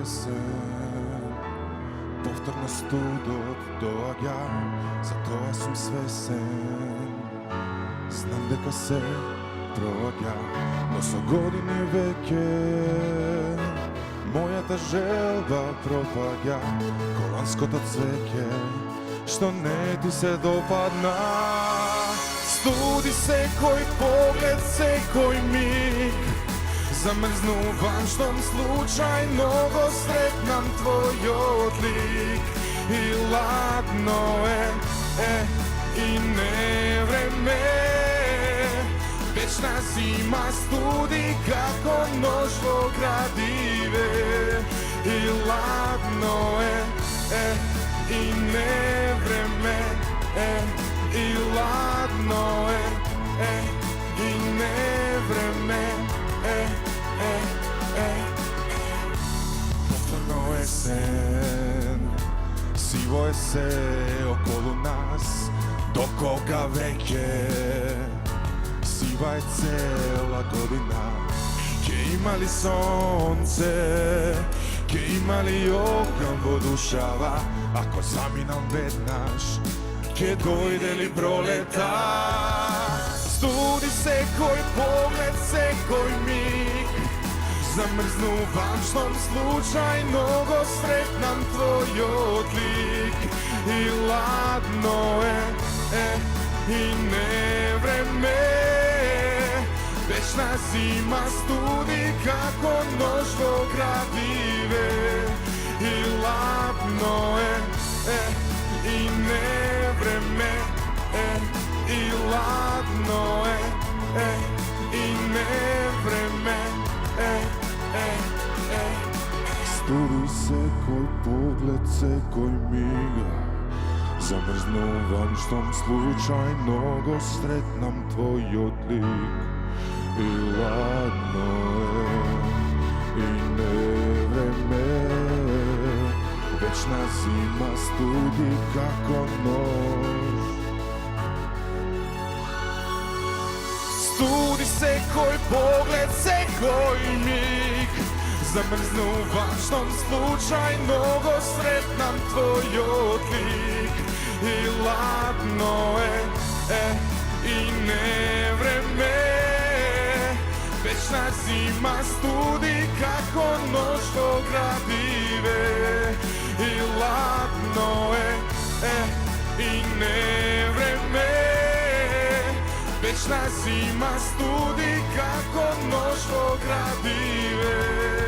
jesen, повторно студот доаѓа, затоа сум свесен. Знам дека се проаѓа, но со години веќе мојата желба пропаѓа. Коланското цвеќе што не ти се допадна, студи секој поглед, секој миг. Замрзнувам штом случајно го сретнам твојот лик. И ладно и не време, вечна зима студи како нож во градиве. И ладно и не време, и ладно и не време. Повторно есен, сиво е се околу нас. До кога веќе сива е цела година? Ке има ли сонце, ке има ли оган во душава? Ако заминам веднаш, ке дојде ли пролета? Студи секој поглед, секој миг. Замрзнувам штом случајно го сретнам твојот лик. И ладно и не време, вечна зима студи како нож во градиве. И ладно и не време, и ладно и не време. Студи секој поглед, секој миг. Замрзнувам штом случајно го сретнам твојот лик. И ладно и не време, вечна зима студи како нож. Студи секој поглед, секој миг. Замрзнувам штом случајно го сретнам твојот лик. И ладно и не време, вечна зима студи како нож во градиве. И ладно и не време, вечна зима студи како нож во градиве.